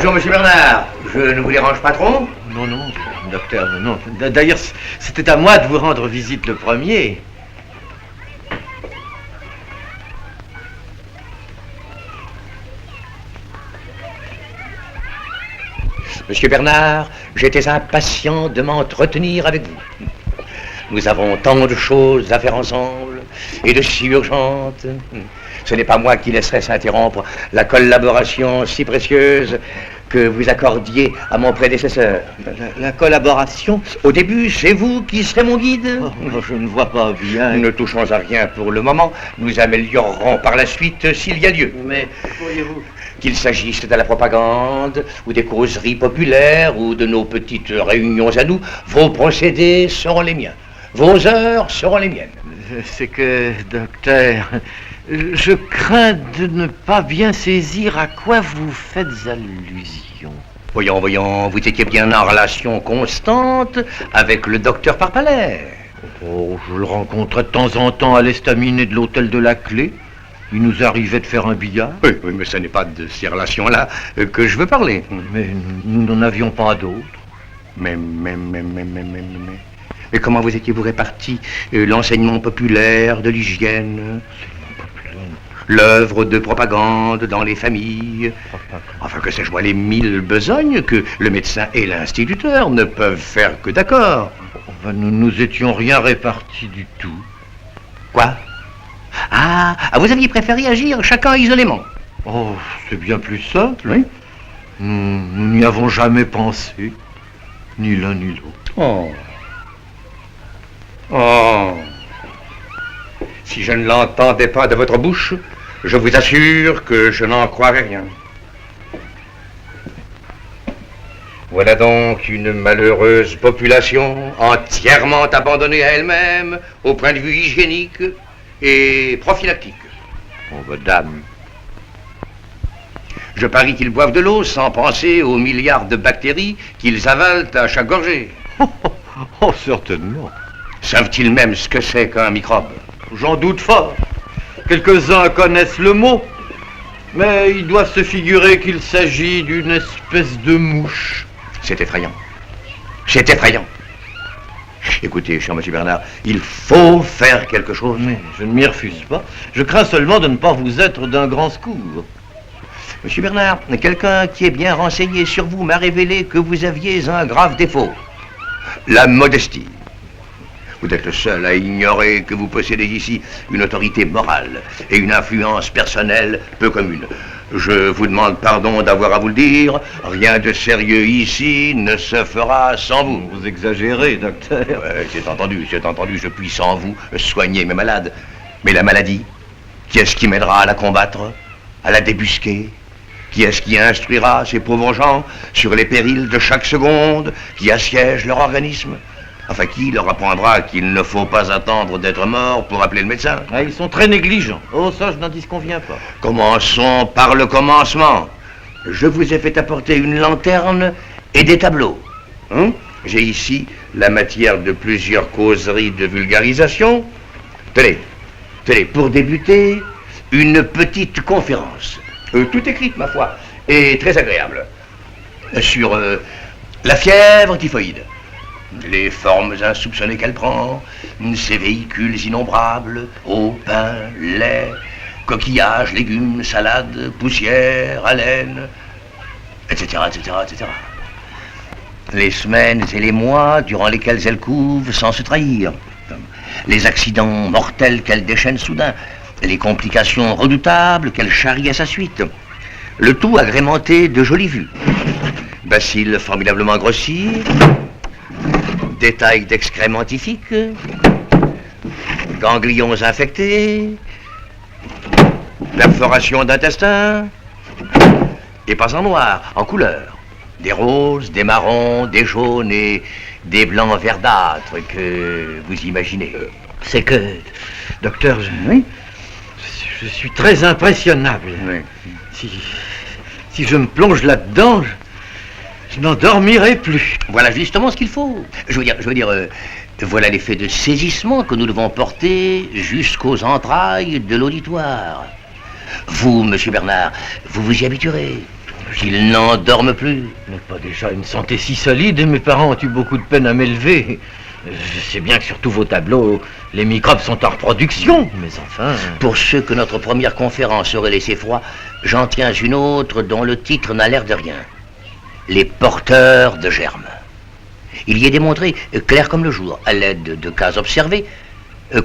Bonjour, monsieur Bernard. Je ne vous dérange pas trop? Non, non, docteur, non. D'ailleurs, c'était à moi de vous rendre visite le premier. Monsieur Bernard, j'étais impatient de m'entretenir avec vous. Nous avons tant de choses à faire ensemble, et de si urgentes. Ce n'est pas moi qui laisserai s'interrompre la collaboration si précieuse que vous accordiez à mon prédécesseur. La collaboration? Au début, c'est vous qui serez mon guide. Oh, je ne vois pas bien. Nous ne touchons à rien pour le moment. Nous améliorerons par la suite s'il y a lieu. Mais pourriez-vous... Qu'il s'agisse de la propagande, ou des causeries populaires, ou de nos petites réunions à nous, vos procédés seront les miens. Vos heures seront les miennes. C'est que, docteur, je crains de ne pas bien saisir à quoi vous faites allusion. Voyons, vous étiez bien en relation constante avec le docteur Parpalais. Oh, je le rencontrais de temps en temps à l'estaminet de l'hôtel de la Clé. Il nous arrivait de faire un billard. Oui, mais ce n'est pas de ces relations-là que je veux parler. Mais nous n'en avions pas d'autres. Mais comment vous étiez-vous répartis l'enseignement populaire de l'hygiène, l'œuvre de propagande dans les familles, enfin que sais-je moi, les 1000 besognes que le médecin et l'instituteur ne peuvent faire que d'accord. Enfin, nous étions rien répartis du tout. Quoi? Ah, vous aviez préféré agir chacun isolément? Oh, c'est bien plus simple. Oui. Nous n'y avons jamais pensé, ni l'un ni l'autre. Oh. Si je ne l'entendais pas de votre bouche, je vous assure que je n'en croirais rien. Voilà donc une malheureuse population entièrement abandonnée à elle-même au point de vue hygiénique et prophylactique. Oh, madame. Je parie qu'ils boivent de l'eau sans penser aux milliards de bactéries qu'ils avalent à chaque gorgée. Oh, certainement. Savent-ils même ce que c'est qu'un microbe? J'en doute fort. Quelques-uns connaissent le mot, mais ils doivent se figurer qu'il s'agit d'une espèce de mouche. C'est effrayant. C'est effrayant. Écoutez, cher monsieur Bernard, il faut faire quelque chose. Mais je ne m'y refuse pas. Je crains seulement de ne pas vous être d'un grand secours. Monsieur Bernard, quelqu'un qui est bien renseigné sur vous m'a révélé que vous aviez un grave défaut. La modestie. Vous êtes le seul à ignorer que vous possédez ici une autorité morale et une influence personnelle peu commune. Je vous demande pardon d'avoir à vous le dire. Rien de sérieux ici ne se fera sans vous. Vous exagérez, docteur. Ouais, c'est entendu, je puis sans vous soigner mes malades. Mais la maladie, qui est-ce qui m'aidera à la combattre, à la débusquer? Qui est-ce qui instruira ces pauvres gens sur les périls de chaque seconde qui assiègent leur organisme? Enfin, qui leur apprendra qu'il ne faut pas attendre d'être mort pour appeler le médecin? Ah, ils sont très négligents. Oh, ça, je n'en disconviens pas. Commençons par le commencement. Je vous ai fait apporter une lanterne et des tableaux. J'ai ici la matière de plusieurs causeries de vulgarisation. Tenez, pour débuter, une petite conférence. Tout écrite, ma foi, et très agréable. Sur la fièvre typhoïde. Les formes insoupçonnées qu'elle prend, ses véhicules innombrables, eau, pain, lait, coquillages, légumes, salades, poussière, haleine, etc., etc., etc. Les semaines et les mois durant lesquels elle couve sans se trahir. Les accidents mortels qu'elle déchaîne soudain. Les complications redoutables qu'elle charrie à sa suite. Le tout agrémenté de jolies vues. Bacilles formidablement grossis. Détails d'excréments typhiques, ganglions infectés, perforation d'intestin, et pas en noir, en couleur. Des roses, des marrons, des jaunes et des blancs verdâtres que vous imaginez. C'est que, docteur, Oui. Je suis très impressionnable. Oui. Si je me plonge là-dedans, je n'en dormirai plus. Voilà justement ce qu'il faut. Je veux dire, voilà l'effet de saisissement que nous devons porter jusqu'aux entrailles de l'auditoire. Vous, monsieur Bernard, vous vous y habituerez. qu'il n'endorme plus. Je n'ai pas déjà une santé si solide et mes parents ont eu beaucoup de peine à m'élever. Je sais bien que sur tous vos tableaux, les microbes sont en reproduction, mais enfin... Pour ceux que notre première conférence aurait laissé froid, j'en tiens une autre dont le titre n'a l'air de rien. Les porteurs de germes. Il y est démontré, clair comme le jour, à l'aide de cas observés,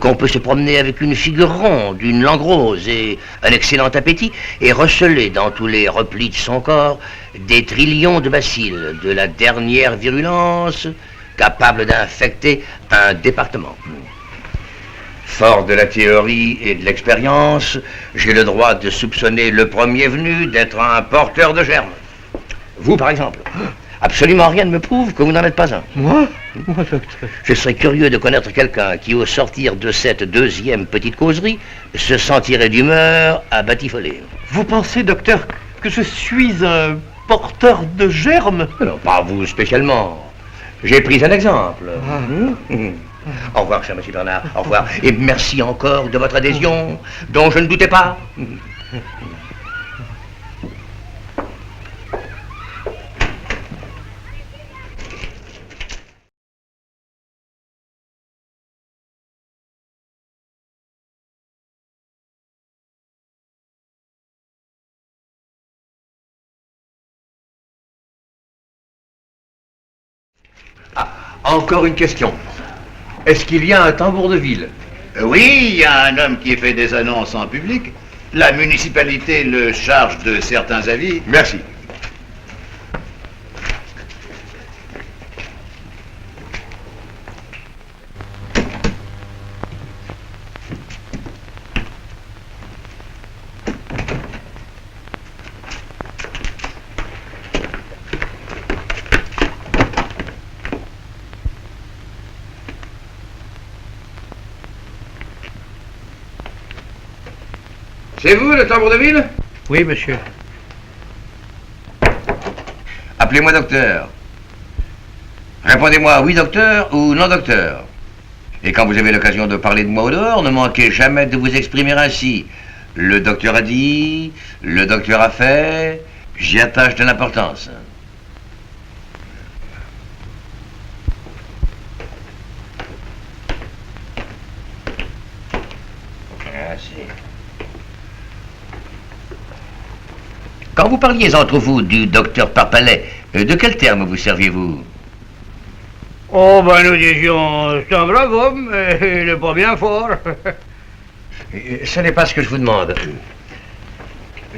qu'on peut se promener avec une figure ronde, une langue rose et un excellent appétit, et receler dans tous les replis de son corps des trillions de bacilles de la dernière virulence, capables d'infecter un département. Fort de la théorie et de l'expérience, j'ai le droit de soupçonner le premier venu d'être un porteur de germes. Vous, par exemple. Absolument rien ne me prouve que vous n'en êtes pas un. Moi, docteur. Je serais curieux de connaître quelqu'un qui, au sortir de cette deuxième petite causerie, se sentirait d'humeur à batifoler. Vous pensez, docteur, que je suis un porteur de germes? Non, pas vous spécialement. J'ai pris un exemple. Au revoir, cher monsieur Bernard. Au revoir. Et merci encore de votre adhésion, dont je ne doutais pas. Encore une question. Est-ce qu'il y a un tambour de ville? Oui, il y a un homme qui fait des annonces en public. La municipalité le charge de certains avis. Merci. C'est vous, le tambour de ville? Oui, monsieur. Appelez-moi docteur. Répondez-moi oui, docteur, ou non, docteur. Et quand vous avez l'occasion de parler de moi au dehors, ne manquez jamais de vous exprimer ainsi. Le docteur a dit, le docteur a fait, j'y attache de l'importance. Merci. Quand vous parliez entre vous du docteur Parpalet, de quel terme vous serviez-vous? Oh, ben nous disions, c'est un brave homme, mais il n'est pas bien fort. Ce n'est pas ce que je vous demande.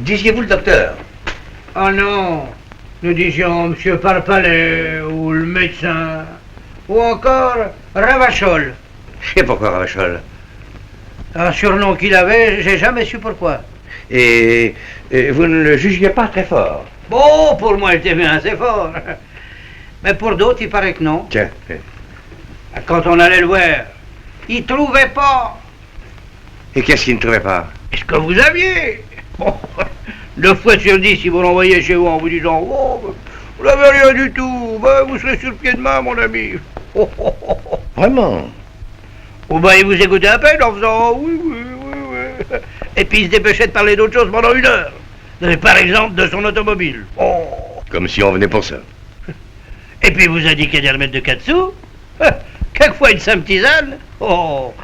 Disiez-vous le docteur? Ah non, nous disions monsieur Parpalet, ou le médecin, ou encore Ravachol. Et pourquoi Ravachol? Un surnom qu'il avait, j'ai jamais su pourquoi. Et vous ne le jugiez pas très fort? Bon, pour moi, il était bien assez fort. Mais pour d'autres, il paraît que non. Tiens. Quand on allait le voir, il trouvait pas. Et qu'est-ce qu'il ne trouvait pas? Est-ce que vous aviez? Bon, 9 fois sur 10, si vous l'envoyez chez vous en vous disant « Oh, vous n'avez rien du tout, ben, vous serez sur le pied de main, mon ami. » Vraiment? Ou ben, il vous écoutait à peine en faisant « Oui, oui, oui, oui. » Et puis il se dépêchait de parler d'autre chose pendant 1 heure. Par exemple, de son automobile. Oh. Comme si on venait pour ça. Et puis il vous indiquait des remèdes de 4 sous. Quelquefois une simple tisane. Oh.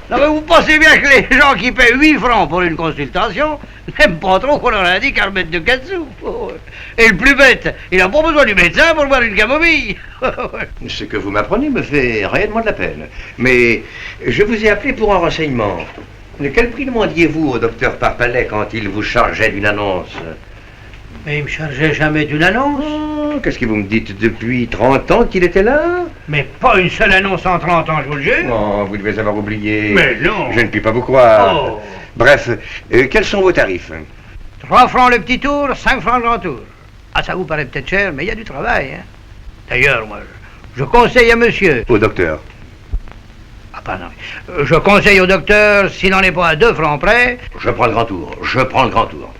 Non mais vous pensez bien que les gens qui paient 8 francs pour une consultation n'aiment pas trop qu'on leur indique un remède de 4 sous. Oh. Et le plus bête, il n'a pas besoin du médecin pour boire une camomille. Ce que vous m'apprenez me fait réellement de la peine. Mais je vous ai appelé pour un renseignement. Quel prix demandiez-vous au docteur Parpalet quand il vous chargeait d'une annonce? Mais il me chargeait jamais d'une annonce. Oh, qu'est-ce que vous me dites? Depuis 30 ans qu'il était là? Mais pas une seule annonce en 30 ans, je vous le jure. Non, vous devez avoir oublié. Mais non. Je ne puis pas vous croire. Oh. Bref, quels sont vos tarifs? 3 francs le petit tour, 5 francs le grand tour. Ah, ça vous paraît peut-être cher, mais il y a du travail, hein. D'ailleurs, moi, je conseille à monsieur... Au docteur. Ah, pardon. Je conseille au docteur, s'il n'en est pas à 2 francs près... Je prends le grand tour, je prends le grand tour.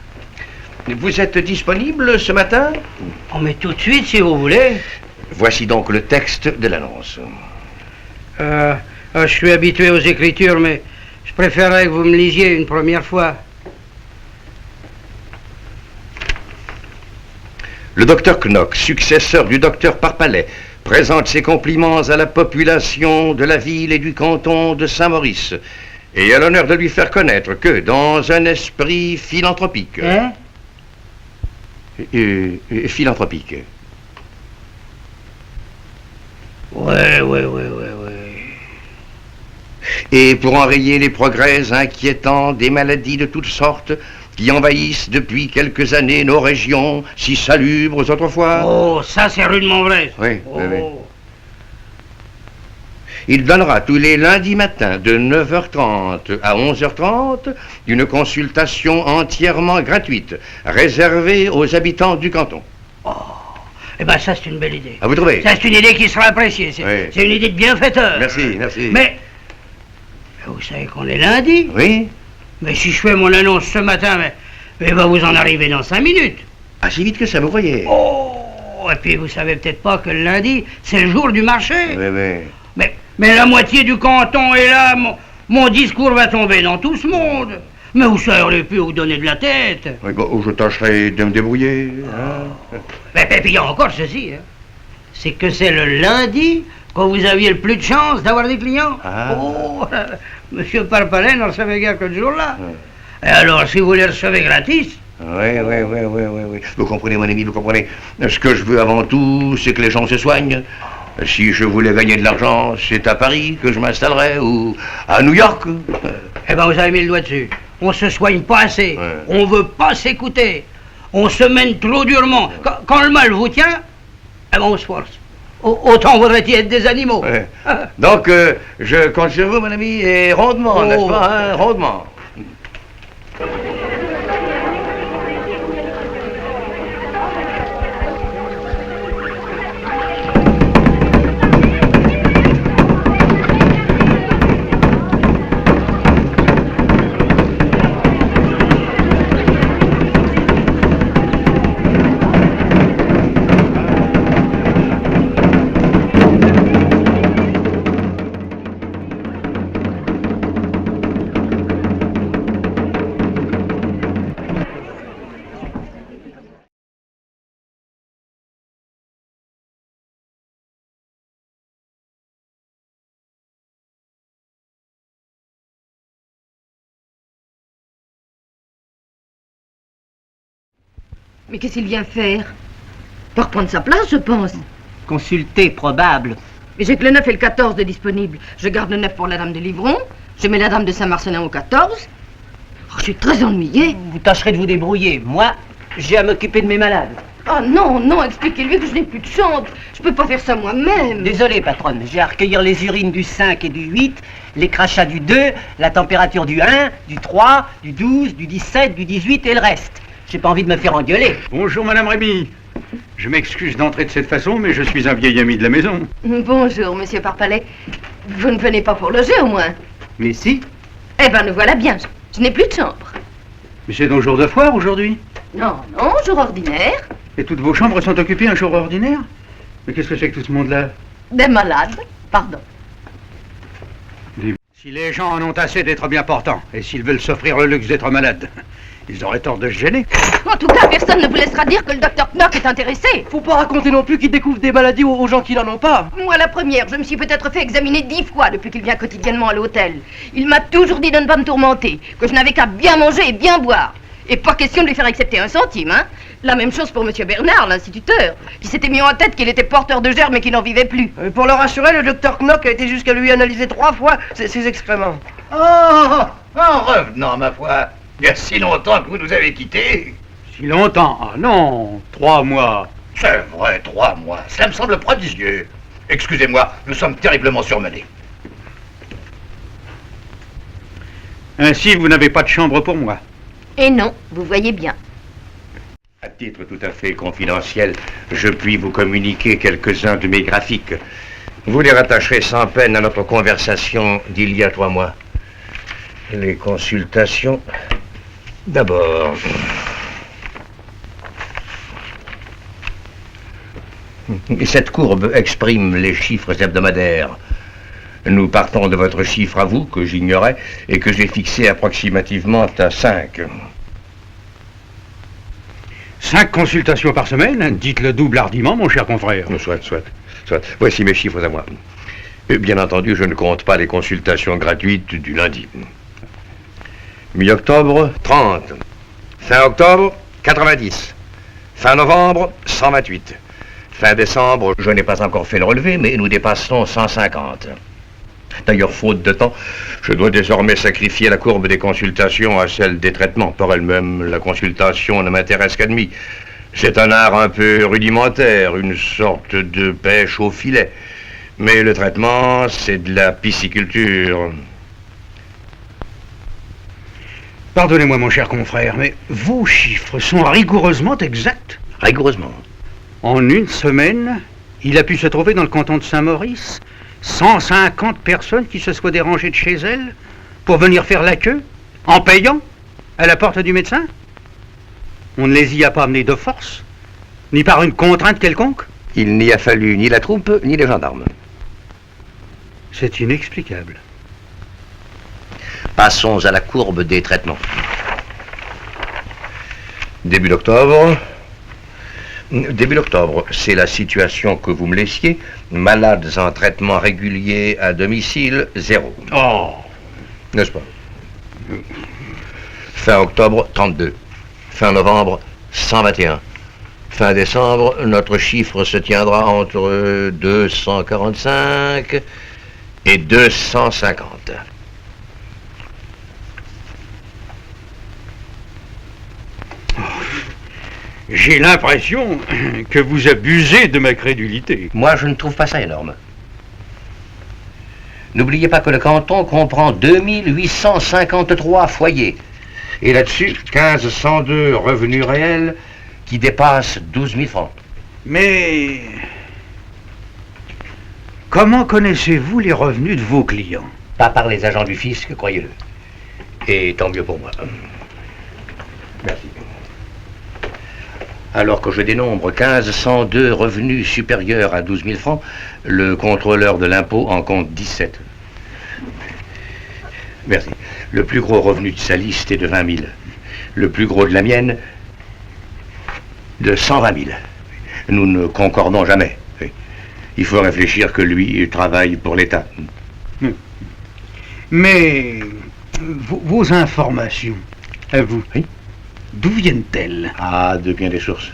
Vous êtes disponible ce matin? On met tout de suite, si vous voulez. Voici donc le texte de l'annonce. Je suis habitué aux écritures, mais je préférerais que vous me lisiez une première fois. Le docteur Knock, successeur du docteur Parpalais, présente ses compliments à la population de la ville et du canton de Saint-Maurice et a l'honneur de lui faire connaître que, dans un esprit philanthropique... Hein? Philanthropique. Ouais. Et pour enrayer les progrès inquiétants des maladies de toutes sortes qui envahissent depuis quelques années nos régions si salubres autrefois... Oh, ça c'est rudement vrai. Ça. Oui, Oh. oui, oui. Il donnera tous les lundis matins de 9h30 à 11h30 une consultation entièrement gratuite, réservée aux habitants du canton. Eh ben ça c'est une belle idée. Ah, vous trouvez? Ça c'est une idée qui sera appréciée. C'est Oui. c'est une idée de bienfaiteur. Merci, merci. Mais vous savez qu'on est lundi. Oui? Mais si je fais mon annonce ce matin, mais va vous en arriver dans 5 minutes. Ah, si vite que ça, vous voyez? Oh, et puis vous savez peut-être pas que le lundi, c'est le jour du marché. Oui, oui. Mais la moitié du canton est là, mon discours va tomber dans tout ce monde. Mais vous saurez plus où donner de la tête. Oui, bon, je tâcherai de me débrouiller. Hein? Mais puis il y a encore ceci, hein. C'est que c'est le lundi que vous aviez le plus de chance d'avoir des clients. Ah. Oh, monsieur Parpalais ne recevait guère que ce jour-là. Et alors, si vous les recevez gratis... Oui. Vous comprenez, mon ami, vous comprenez. Ce que je veux avant tout, c'est que les gens se soignent. Si je voulais gagner de l'argent, c'est à Paris que je m'installerais, ou à New York. Eh ben, vous avez mis le doigt dessus. On se soigne pas assez. Ouais. On veut pas s'écouter. On se mène trop durement. Quand le mal vous tient, eh ben, on se force. Autant vaudrait-il être des animaux. Ouais. Donc, je compte sur vous, mon ami, et rondement, Oh. n'est-ce pas, hein? Rondement. Mais qu'est-ce qu'il vient faire? Pas reprendre sa place, je pense. Consulté, probable. Mais j'ai que le 9 et le 14 de disponible. Je garde le 9 pour la dame de Livron. Je mets la dame de Saint-Marcelin au 14. Oh, je suis très ennuyée. Vous tâcherez de vous débrouiller. Moi, j'ai à m'occuper de mes malades. Oh non, expliquez-lui que je n'ai plus de chambre. Je peux pas faire ça moi-même. Désolé, patronne. J'ai à recueillir les urines du 5 et du 8, les crachats du 2, la température du 1, du 3, du 12, du 17, du 18 et le reste. J'ai pas envie de me faire engueuler. Bonjour, Madame Rémy. Je m'excuse d'entrer de cette façon, mais je suis un vieil ami de la maison. Bonjour, monsieur Parpalais. Vous ne venez pas pour loger, au moins? Mais si. Eh ben, nous voilà bien. Je n'ai plus de chambre. Mais c'est donc jour de foire aujourd'hui. Non, jour ordinaire. Et toutes vos chambres sont occupées un jour ordinaire? Mais qu'est-ce que c'est que tout ce monde-là? Des malades. Pardon. Si les gens en ont assez d'être bien portants, et s'ils veulent s'offrir le luxe d'être malades, ils auraient tort de se gêner. En tout cas, personne ne vous laissera dire que le docteur Knock est intéressé. Faut pas raconter non plus qu'il découvre des maladies aux gens qui n'en ont pas. Moi, la première, je me suis peut-être fait examiner 10 fois depuis qu'il vient quotidiennement à l'hôtel. Il m'a toujours dit de ne pas me tourmenter, que je n'avais qu'à bien manger et bien boire. Et pas question de lui faire accepter un centime, hein. La même chose pour monsieur Bernard, l'instituteur, qui s'était mis en tête qu'il était porteur de germes et qu'il n'en vivait plus. Pour le rassurer, le docteur Knock a été jusqu'à lui analyser 3 fois ses excréments. Oh, en revenant, ma foi, il y a si longtemps que vous nous avez quittés. Si longtemps? Ah non, 3 mois. C'est vrai, 3 mois. Cela me semble prodigieux. Excusez-moi, nous sommes terriblement surmenés. Ainsi, vous n'avez pas de chambre pour moi. Et non, vous voyez bien. À titre tout à fait confidentiel, je puis vous communiquer quelques-uns de mes graphiques. Vous les rattacherez sans peine à notre conversation d'il y a 3 mois. Les consultations. D'abord. Cette courbe exprime les chiffres hebdomadaires. Nous partons de votre chiffre à vous, que j'ignorais, et que j'ai fixé approximativement à 5. 5 consultations par semaine, dites le double hardiment, mon cher confrère. Soit. Voici mes chiffres à moi. Bien entendu, je ne compte pas les consultations gratuites du lundi. Mi-octobre, 30. Fin octobre, 90. Fin novembre, 128. Fin décembre, je n'ai pas encore fait le relevé, mais nous dépassons 150. D'ailleurs, faute de temps, je dois désormais sacrifier la courbe des consultations à celle des traitements. Par elle-même, la consultation ne m'intéresse qu'à demi. C'est un art un peu rudimentaire, une sorte de pêche au filet. Mais le traitement, c'est de la pisciculture. Pardonnez-moi, mon cher confrère, mais vos chiffres sont rigoureusement exacts. Rigoureusement. En une semaine, il a pu se trouver dans le canton de Saint-Maurice 150 personnes qui se soient dérangées de chez elles pour venir faire la queue, en payant, à la porte du médecin. On ne les y a pas amenés de force, ni par une contrainte quelconque. Il n'y a fallu ni la troupe, ni les gendarmes. C'est inexplicable. Passons à la courbe des traitements. Début d'octobre, c'est la situation que vous me laissiez. Malades en traitement régulier à domicile, 0. Oh! N'est-ce pas? Fin octobre, 32. Fin novembre, 121. Fin décembre, notre chiffre se tiendra entre 245 et 250. J'ai l'impression que vous abusez de ma crédulité. Moi, je ne trouve pas ça énorme. N'oubliez pas que le canton comprend 2853 foyers. Et là-dessus, 1502 revenus réels qui dépassent 12 000 francs. Mais comment connaissez-vous les revenus de vos clients? Pas par les agents du fisc, croyez-le. Et tant mieux pour moi. Merci. Alors que je dénombre 1502 revenus supérieurs à 12 000 francs, le contrôleur de l'impôt en compte 17. Merci. Le plus gros revenu de sa liste est de 20 000. Le plus gros de la mienne, de 120 000. Nous ne concordons jamais. Il faut réfléchir que lui travaille pour l'État. Mais vos informations, à vous, Oui? d'où viennent-elles? Ah, de bien des sources.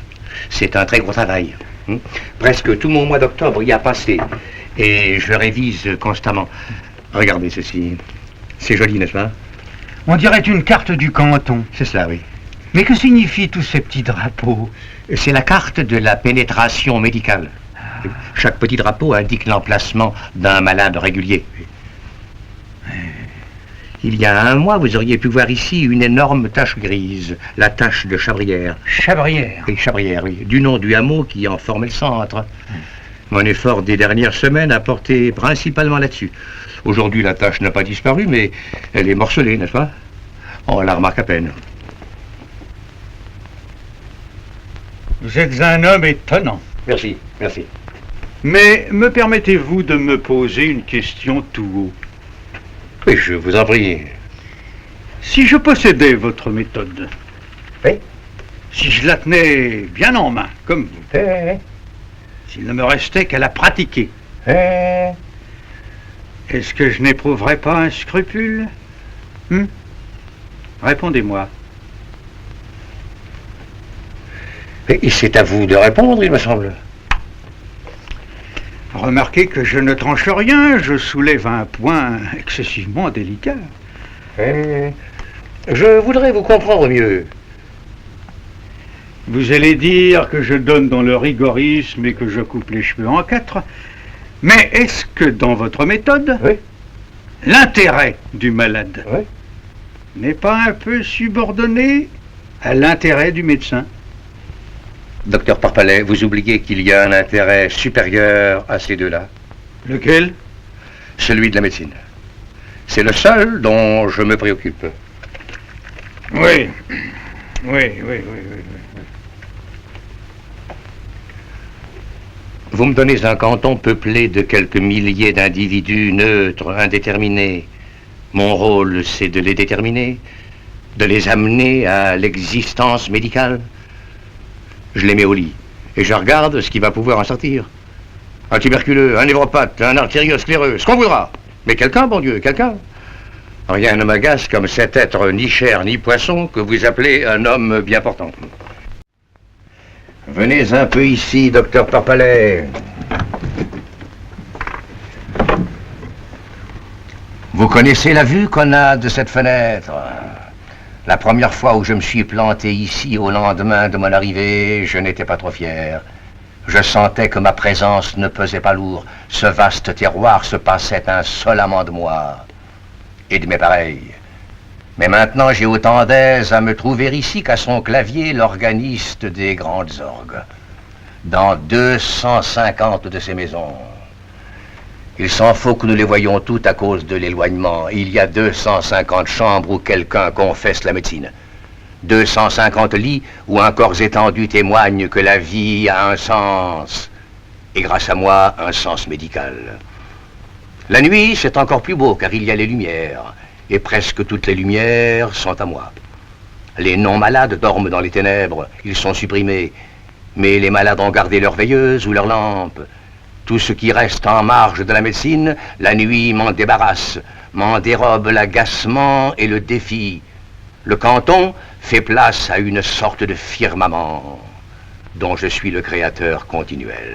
C'est un très gros travail. Presque tout mon mois d'octobre y a passé. Et je révise constamment. Regardez ceci. C'est joli, n'est-ce pas? On dirait une carte du canton. C'est cela, oui. Mais que signifient tous ces petits drapeaux? C'est la carte de la pénétration médicale. Chaque petit drapeau indique l'emplacement d'un malade régulier. Il y a un mois, vous auriez pu voir ici une énorme tache grise, la tache de Chabrière. Chabrière? Oui, Chabrière, oui, du nom du hameau qui en formait le centre. Mon effort des dernières semaines a porté principalement là-dessus. Aujourd'hui, la tache n'a pas disparu, mais elle est morcelée, n'est-ce pas? On la remarque à peine. Vous êtes un homme étonnant. Merci, merci. Mais me permettez-vous de me poser une question tout haut? Oui, je vous en prie. Si je possédais votre méthode, Oui? si je la tenais bien en main, comme vous, s'il ne me restait qu'à la pratiquer, est-ce que je n'éprouverais pas un scrupule? Répondez-moi. Et c'est à vous de répondre, il me semble. Remarquez que je ne tranche rien, je soulève un point excessivement délicat. Je voudrais vous comprendre mieux. Vous allez dire que je donne dans le rigorisme et que je coupe les cheveux en 4, mais est-ce que dans votre méthode, Oui. l'intérêt du malade Oui. n'est pas un peu subordonné à l'intérêt du médecin? Docteur Parpalet, vous oubliez qu'il y a un intérêt supérieur à ces deux-là. Lequel? Celui de la médecine. C'est le seul dont je me préoccupe. Oui. Oui. Vous me donnez un canton peuplé de quelques milliers d'individus neutres, indéterminés. Mon rôle, c'est de les déterminer, de les amener à l'existence médicale. je les mets au lit. Et je regarde ce qui va pouvoir en sortir. Un tuberculeux, un névropathe, un artérioscléreux, ce qu'on voudra. Mais quelqu'un, bon Dieu, quelqu'un. Rien ne m'agace comme cet être ni chair ni poisson que vous appelez un homme bien portant. Venez un peu ici, docteur Parpalet. Vous connaissez la vue qu'on a de cette fenêtre? La première fois où je me suis planté ici au lendemain de mon arrivée, je n'étais pas trop fier. Je sentais que ma présence ne pesait pas lourd. Ce vaste terroir se passait insolemment de moi et de mes pareils. Mais maintenant, j'ai autant d'aise à me trouver ici qu'à son clavier l'organiste des grandes orgues. Dans 250 de ces maisons. Il s'en faut que nous les voyions toutes à cause de l'éloignement. Il y a 250 chambres où quelqu'un confesse la médecine. 250 lits où un corps étendu témoigne que la vie a un sens. Et grâce à moi, un sens médical. La nuit, c'est encore plus beau car il y a les lumières. Et presque toutes les lumières sont à moi. Les non-malades dorment dans les ténèbres. Ils sont supprimés. Mais les malades ont gardé leur veilleuse ou leur lampe. Tout ce qui reste en marge de la médecine, la nuit m'en débarrasse, m'en dérobe l'agacement et le défi. Le canton fait place à une sorte de firmament dont je suis le créateur continuel.